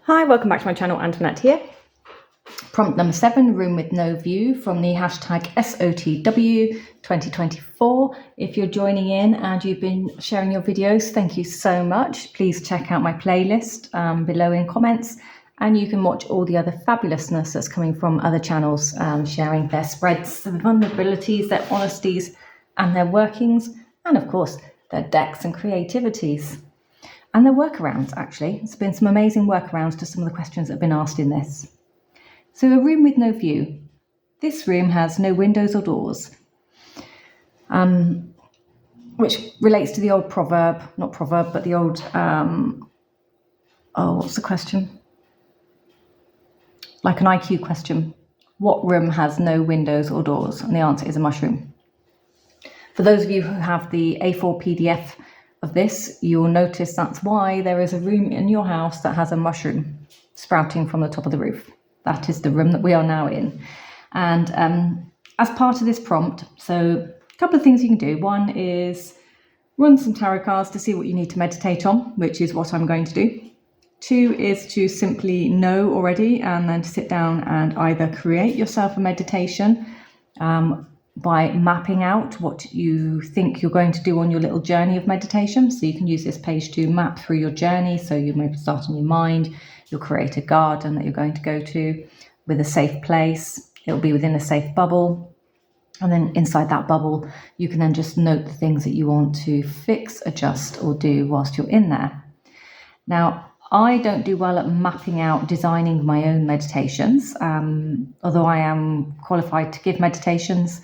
Hi, welcome back to my channel. Antoinette here. Prompt number 7, room with no view, from the hashtag SOTW 2024. If you're joining in and you've been sharing your videos, thank you so much. Please check out my playlist below in comments, and you can watch all the other fabulousness that's coming from other channels, sharing their spreads, their vulnerabilities, their honesties and their workings, and of course their decks and creativities. And the workarounds, actually. There's been some amazing workarounds to some of the questions that have been asked in this. So a room with no view. This room has no windows or doors, which relates to the old proverb, not proverb, but the old, what's the question? Like an IQ question. What room has no windows or doors? And the answer is a mushroom. For those of you who have the A4 PDF of this, you'll notice that's why there is a room in your house that has a mushroom sprouting from the top of the roof. That is the room that we are now in. And as part of this prompt, so a couple of things you can do. One is run some tarot cards to see what you need to meditate on, which is what I'm going to do. 2 is to simply know already and then to sit down and either create yourself a meditation by mapping out what you think you're going to do on your little journey of meditation. So you can use this page to map through your journey. So you maybe start in your mind, you'll create a garden that you're going to go to with a safe place. It'll be within a safe bubble. And then inside that bubble, you can then just note the things that you want to fix, adjust, or do whilst you're in there. Now, I don't do well at mapping out, designing my own meditations. Although I am qualified to give meditations,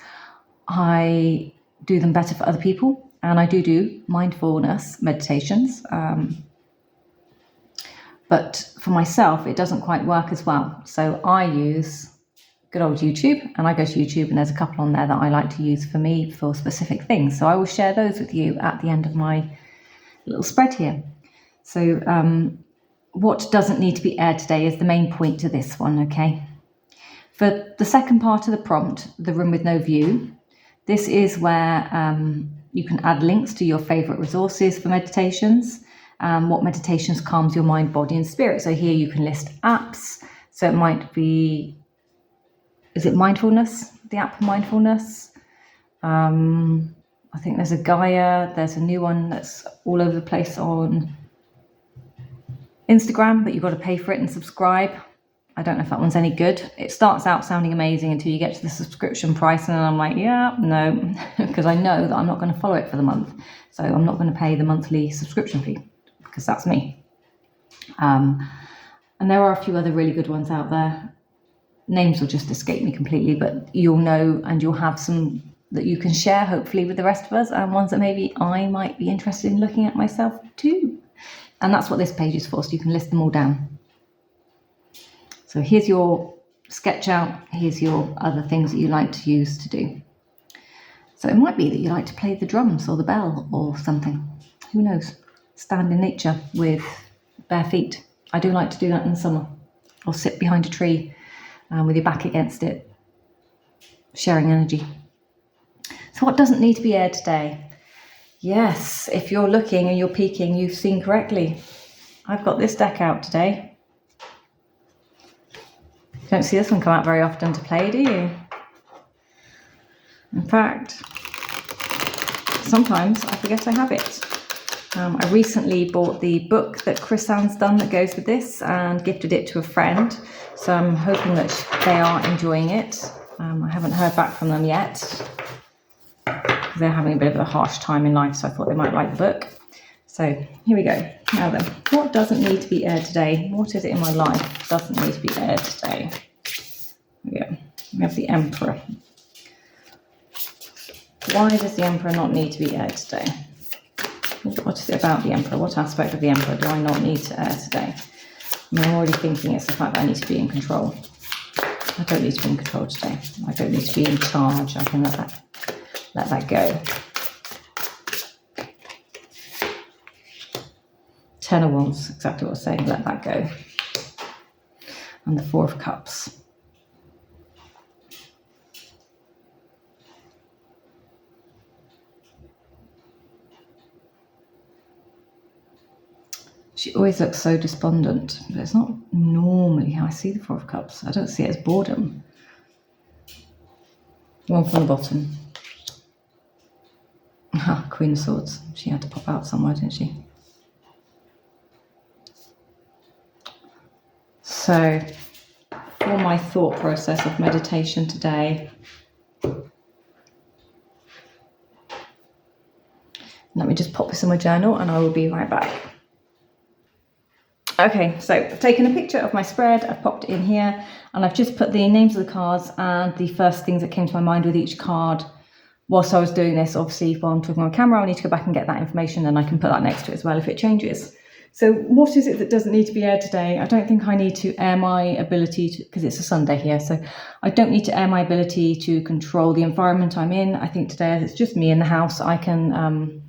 I do them better for other people, and I do mindfulness meditations. But for myself, it doesn't quite work as well. So I use good old YouTube, and I go to YouTube and there's a couple on there that I like to use for me for specific things. So I will share those with you at the end of my little spread here. So what doesn't need to be aired today is the main point to this one, okay? For the second part of the prompt, the room with no view, this is where you can add links to your favorite resources for meditations. What meditations calms your mind, body and spirit. So here you can list apps. So it might be, is it mindfulness? The app mindfulness? I think there's a Gaia. There's a new one that's all over the place on Instagram, but you've got to pay for it and subscribe. I don't know if that one's any good. It starts out sounding amazing until you get to the subscription price, and I'm like, yeah, no, because I know that I'm not going to follow it for the month. So I'm not going to pay the monthly subscription fee, because that's me. And there are a few other really good ones out there. Names will just escape me completely, but you'll know, and you'll have some that you can share, hopefully, with the rest of us, and ones that maybe I might be interested in looking at myself too. And that's what this page is for, so you can list them all down. So here's your sketch out, here's your other things that you like to use to do. So it might be that you like to play the drums or the bell or something. Who knows? Stand in nature with bare feet. I do like to do that in the summer. Or sit behind a tree with your back against it, sharing energy. So what doesn't need to be aired today? Yes, if you're looking and you're peeking, you've seen correctly. I've got this deck out today. You don't see this one come out very often to play, do you? In fact, sometimes I forget I have it. I recently bought the book that Chris Ann's done that goes with this and gifted it to a friend. So I'm hoping that they are enjoying it. I haven't heard back from them yet. They're having a bit of a harsh time in life, so I thought they might like the book. So here we go. Now then, what doesn't need to be aired today? What is it in my life that doesn't need to be aired today? Here we go. We have the Emperor. Why does the Emperor not need to be aired today? What is it about the Emperor? What aspect of the Emperor do I not need to air today? I mean, I'm already thinking it's the fact that I need to be in control. I don't need to be in control today. I don't need to be in charge. I can let that go. Ten of Wands, exactly what I was saying, let that go. And the Four of Cups. She always looks so despondent, but it's not normally how I see the Four of Cups. I don't see it as boredom. One from the bottom. Queen of Swords. She had to pop out somewhere, didn't she? So, for my thought process of meditation today, let me just pop this in my journal and I will be right back. Okay, so I've taken a picture of my spread, I've popped it in here, and I've just put the names of the cards and the first things that came to my mind with each card. Whilst I was doing this, obviously, while I'm talking on camera, I need to go back and get that information, and I can put that next to it as well if it changes. So what is it that doesn't need to be aired today? I don't think I need to air my ability to, because it's a Sunday here, so I don't need to air my ability to control the environment I'm in. I think today, as it's just me in the house, I can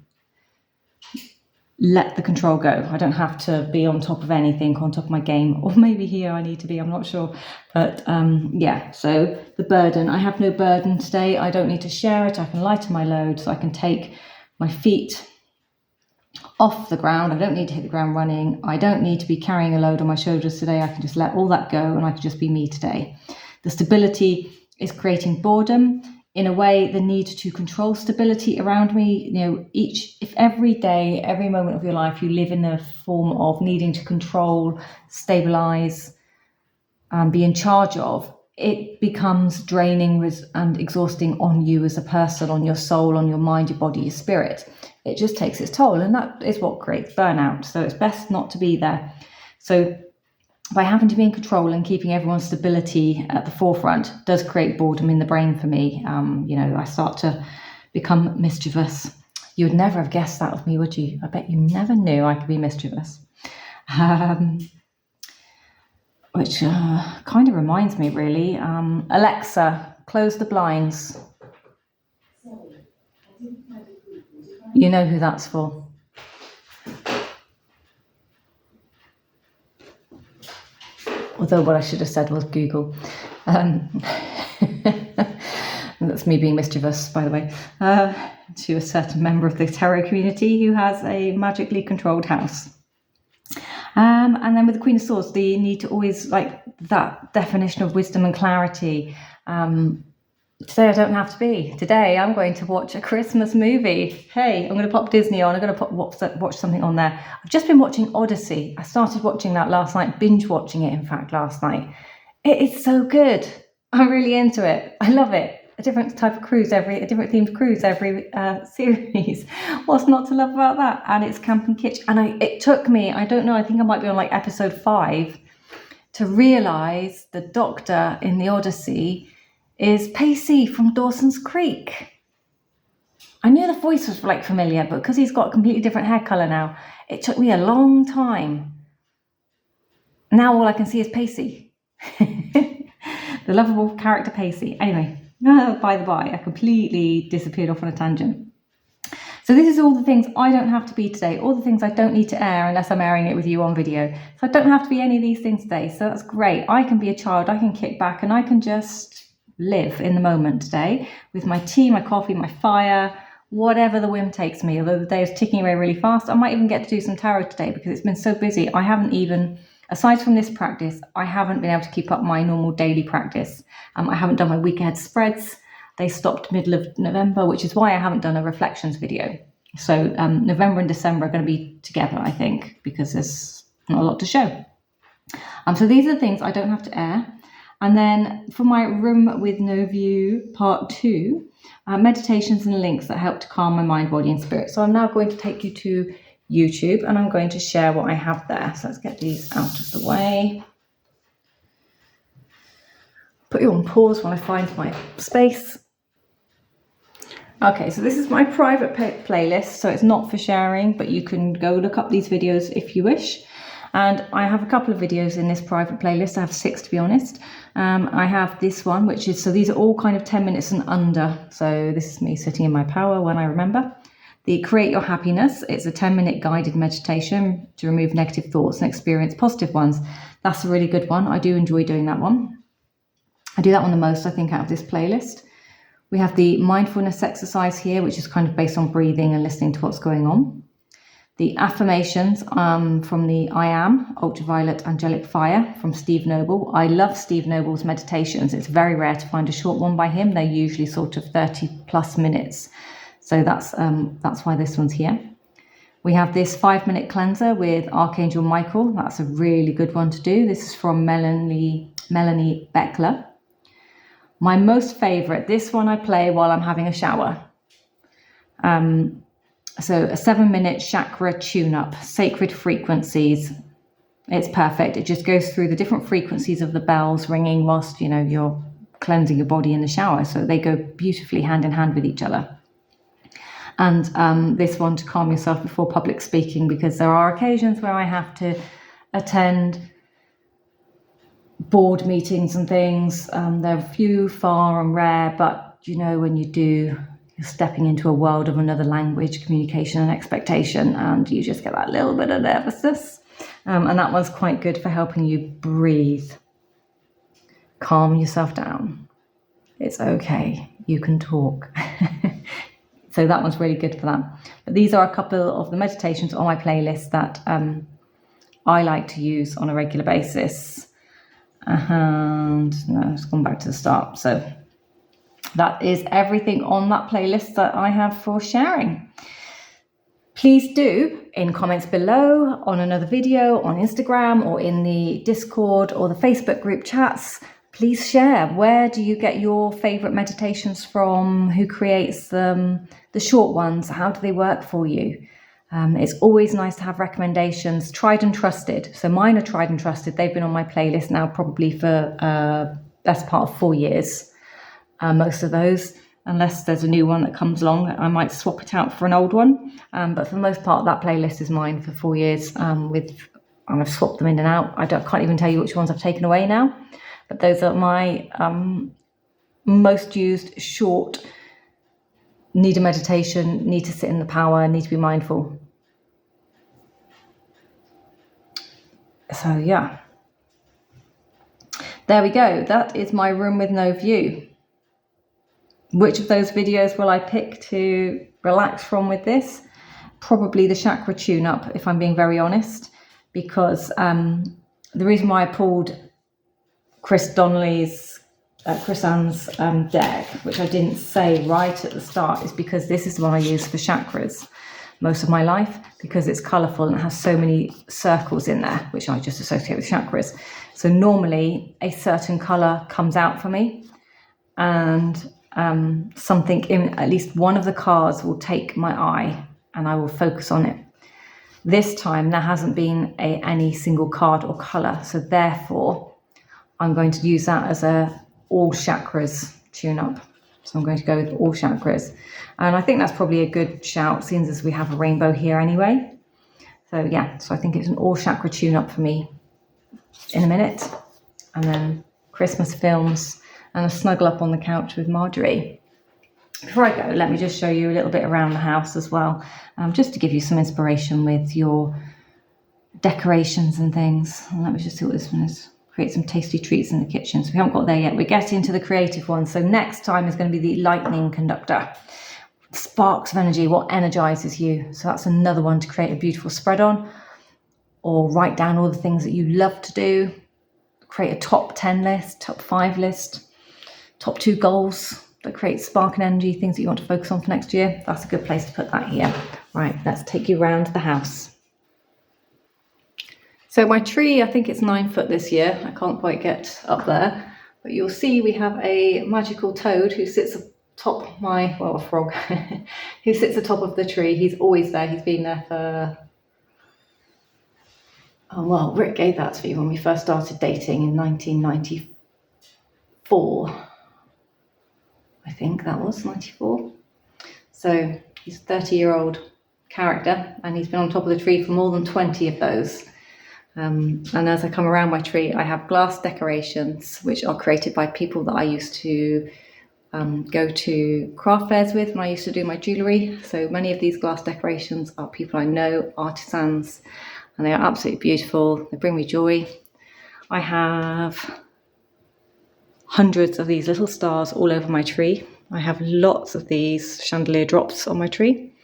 let the control go. I don't have to be on top of anything, on top of my game, or maybe here I need to be, I'm not sure. But yeah, so the burden, I have no burden today. I don't need to share it. I can lighten my load, so I can take my feet off the ground. I don't need to hit the ground running. I don't need to be carrying a load on my shoulders today. I can just let all that go and I can just be me today. The stability is creating boredom. In a way, the need to control stability around me, you know, if every day, every moment of your life, you live in a form of needing to control, stabilize, be in charge of, it becomes draining and exhausting on you as a person, on your soul, on your mind, your body, your spirit. It just takes its toll, and that is what creates burnout. So it's best not to be there. So by having to be in control and keeping everyone's stability at the forefront does create boredom in the brain for me. You know, I start to become mischievous. You would never have guessed that of me, would you? I bet you never knew I could be mischievous. Which kind of reminds me, really. Alexa, close the blinds. You know who that's for. Although what I should have said was Google. That's me being mischievous, by the way, to a certain member of the tarot community who has a magically controlled house. And then with the Queen of Swords, the need to always, like, that definition of wisdom and clarity. Today I don't have to be. Today I'm going to watch a Christmas movie. Hey, I'm going to pop Disney on. I'm going to watch something on there. I've just been watching Odyssey. I started watching that last night, binge watching it, in fact, last night. It is so good. I'm really into it. I love it. A different type of cruise, a different themed cruise every series. What's not to love about that? And it's camping kitsch. And it took me, I don't know, I think I might be on like episode 5 to realise the doctor in the Odyssey is Pacey from Dawson's Creek. I knew the voice was like familiar, but because he's got a completely different hair colour now, it took me a long time. Now all I can see is Pacey. The lovable character Pacey. Anyway, by the by, I completely disappeared off on a tangent. So this is all the things I don't have to be today, all the things I don't need to air unless I'm airing it with you on video. So I don't have to be any of these things today, so that's great. I can be a child, I can kick back, and I can just live in the moment today with my tea, my coffee, my fire, whatever the whim takes me. Although the day is ticking away really fast, I might even get to do some tarot today because it's been so busy. I haven't even, aside from this practice, I haven't been able to keep up my normal daily practice. I haven't done my week ahead spreads. They stopped middle of November, which is why I haven't done a reflections video. So November and December are going to be together, I think, because there's not a lot to show. So these are the things I don't have to air. And then for my room with no view, part 2, meditations and links that help to calm my mind, body and spirit. So I'm now going to take you to YouTube and I'm going to share what I have there. So let's get these out of the way. Put you on pause while I find my space. Okay, so this is my private playlist, so it's not for sharing, but you can go look up these videos if you wish. And I have a couple of videos in this private playlist. I have 6 to be honest. I have this one, which is, so these are all kind of 10 minutes and under. So this is me sitting in my power when I remember. The Create Your Happiness, it's a 10-minute guided meditation to remove negative thoughts and experience positive ones. That's a really good one. I do enjoy doing that one. I do that one the most, I think, out of this playlist. We have the mindfulness exercise here, which is kind of based on breathing and listening to what's going on. the affirmations from the I Am, Ultraviolet Angelic Fire from Steve Noble. I love Steve Noble's meditations. It's very rare to find a short one by him. They're usually sort of 30+ minutes. So that's why this one's here. We have this 5-minute cleanser with Archangel Michael. That's a really good one to do. This is from Melanie Beckler. My most favorite, this one I play while I'm having a shower. So a 7-minute chakra tune-up, sacred frequencies. It's perfect. It just goes through the different frequencies of the bells ringing whilst, you know, you're cleansing your body in the shower. So they go beautifully hand in hand with each other. And this one to calm yourself before public speaking, because there are occasions where I have to attend board meetings and things. They're few, far and rare, but you know, when you do, you're stepping into a world of another language, communication and expectation, and you just get that little bit of nervousness. And that one's quite good for helping you breathe, calm yourself down. It's okay, you can talk. So that one's really good for that. But these are a couple of the meditations on my playlist that I like to use on a regular basis. And no, it's gone back to the start. So that is everything on that playlist that I have for sharing. Please do, in comments below, on another video, on Instagram, or in the Discord or the Facebook group chats, please share. Where do you get your favorite meditations from? Who creates them? The short ones, how do they work for you? It's always nice to have recommendations, tried and trusted. So mine are tried and trusted. They've been on my playlist now probably for best part of 4 years. Most of those, unless there's a new one that comes along, I might swap it out for an old one. But for the most part, that playlist is mine for 4 years. And I've swapped them in and out. Can't even tell you which ones I've taken away now. But those are my most used, short, need a meditation, need to sit in the power, need to be mindful. So yeah, there we go. That is my room with no view. Which of those videos will I pick to relax from with this? Probably the chakra tune-up, if I'm being very honest, because the reason why I pulled Chris Ann's deck, which I didn't say right at the start, is because this is the one I use for chakras most of my life, because it's colourful and it has so many circles in there, which I just associate with chakras. So normally a certain colour comes out for me, and something in at least one of the cards will take my eye and I will focus on it. This time there hasn't been any single card or colour, so therefore I'm going to use that as a all chakras tune-up. So I'm going to go with all chakras. And I think that's probably a good shout, seeing as we have a rainbow here anyway. So yeah, so I think it's an all chakra tune-up for me in a minute. And then Christmas films and a snuggle up on the couch with Marjorie. Before I go, let me just show you a little bit around the house as well, just to give you some inspiration with your decorations and things. And let me just see what this one is. Create some tasty treats in the kitchen. So we haven't got there yet. We're getting to the creative one. So next time is going to be the lightning conductor. Sparks of energy, what energizes you. So that's another one to create a beautiful spread on, or write down all the things that you love to do. Create a top 10 list, top 5 list, top 2 goals that create spark and energy, things that you want to focus on for next year. That's a good place to put that here. Right, let's take you around the house. So my tree, I think it's 9 foot this year. I can't quite get up there, but you'll see we have a magical toad who sits atop a frog, who sits atop of the tree. He's always there. He's been there for, Rick gave that to me when we first started dating in 1994. I think that was 94. So he's a 30-year-old character, and he's been on top of the tree for more than 20 of those. And as I come around my tree, I have glass decorations, which are created by people that I used to go to craft fairs with when I used to do my jewellery. So many of these glass decorations are people I know, artisans, and they are absolutely beautiful. They bring me joy. I have hundreds of these little stars all over my tree. I have lots of these chandelier drops on my tree.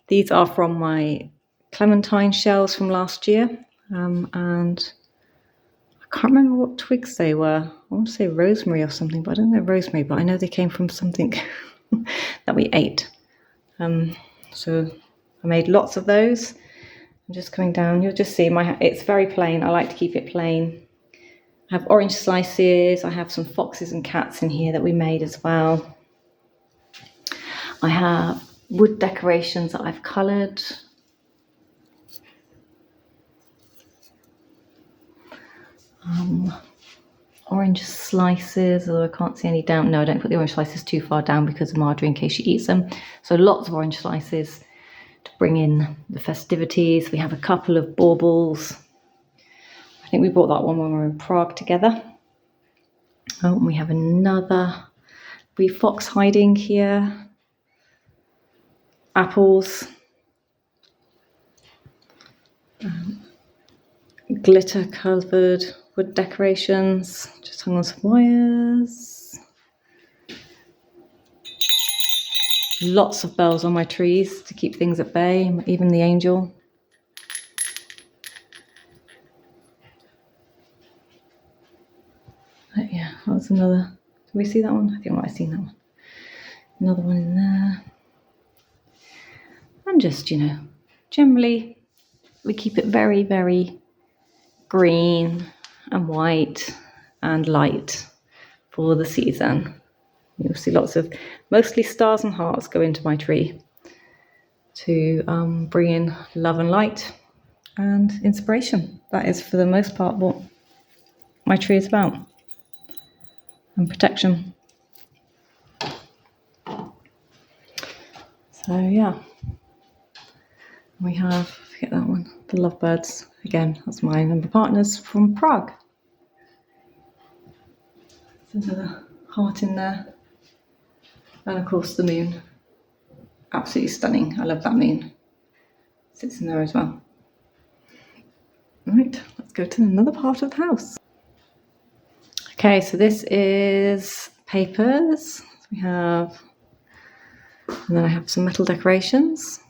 These are from my clementine shells from last year, and I can't remember what twigs they were. I want to say rosemary or something, but I don't know rosemary, but I know they came from something that we ate. So I made lots of those. I'm just coming down. You'll just see it's very plain. I like to keep it plain. I have orange slices. I have some foxes and cats in here that we made as well. I have wood decorations that I've coloured. Orange slices, although I can't see any down. No, I don't put the orange slices too far down because of Marjorie in case she eats them. So lots of orange slices to bring in the festivities. We have a couple of baubles. I think we bought that one when we were in Prague together. Oh, and we have another wee fox hiding here. Apples. Glitter covered wood decorations, just hung on some wires. Lots of bells on my trees to keep things at bay, even the angel. But yeah, that was another. Did we see that one? I think I might have seen that one. Another one in there. And just, generally we keep it very, very green and white and light for the season. You'll see lots of, mostly stars and hearts go into my tree to bring in love and light and inspiration. That is for the most part what my tree is about, and protection. So yeah, we have, forget that one, the lovebirds. Again, that's my number partners from Prague. There's another heart in there. And of course the moon. Absolutely stunning. I love that moon. Sits in there as well. Right, let's go to another part of the house. Okay, so this is papers. So we have, and then I have some metal decorations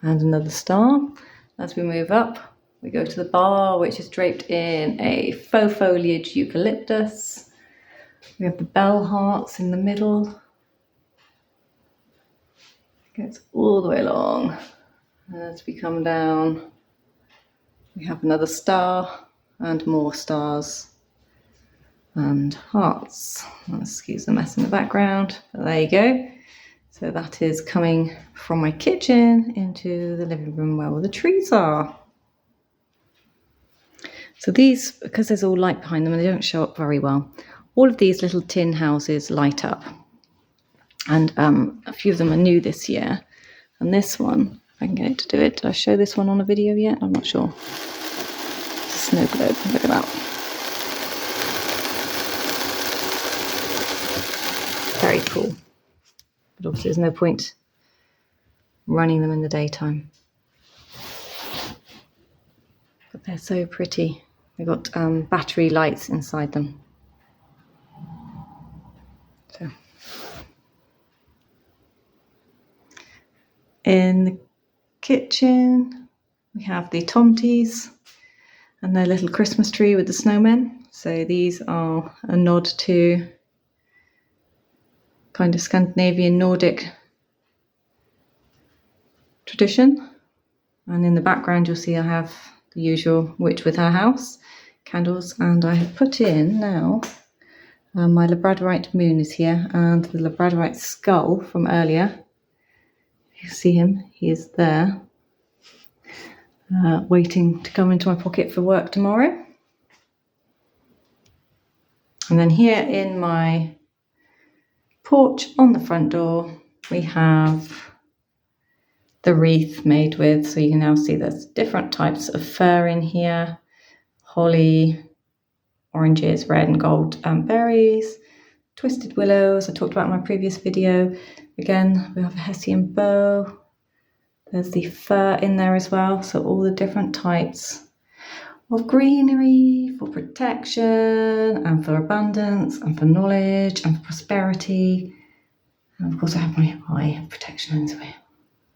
and another star. As we move up, we go to the bar, which is draped in a faux foliage eucalyptus. We have the bell hearts in the middle. It goes all the way along. As we come down, we have another star and more stars and hearts. Excuse the mess in the background, but there you go. So that is coming from my kitchen into the living room where all the trees are. So these, because there's all light behind them and they don't show up very well, all of these little tin houses light up. And a few of them are new this year. And this one, if I can get it to do it. Did I show this one on a video yet? I'm not sure. It's a snow globe, look at that. Very cool. But obviously there's no point running them in the daytime. But they're so pretty. They've got battery lights inside them. So, in the kitchen, we have the tomties and their little Christmas tree with the snowmen. So these are a nod to kind of Scandinavian Nordic tradition. And in the background, you'll see I have the usual witch with her house candles, and I have put in now my labradorite moon is here, and the labradorite skull from earlier. You see him, he is there, waiting to come into my pocket for work tomorrow. And then here in my porch on the front door, we have the wreath made with, so you can now see there's different types of fir in here, holly, oranges, red and gold berries, twisted willows, I talked about in my previous video. Again, we have a Hessian bow. There's the fir in there as well, so all the different types of greenery for protection and for abundance and for knowledge and for prosperity. And of course I have my eye protection as well,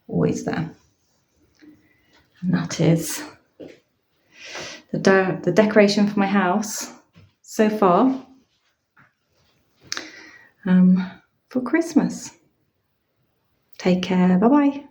always there. And that is the decoration for my house so far for Christmas. Take care. Bye bye.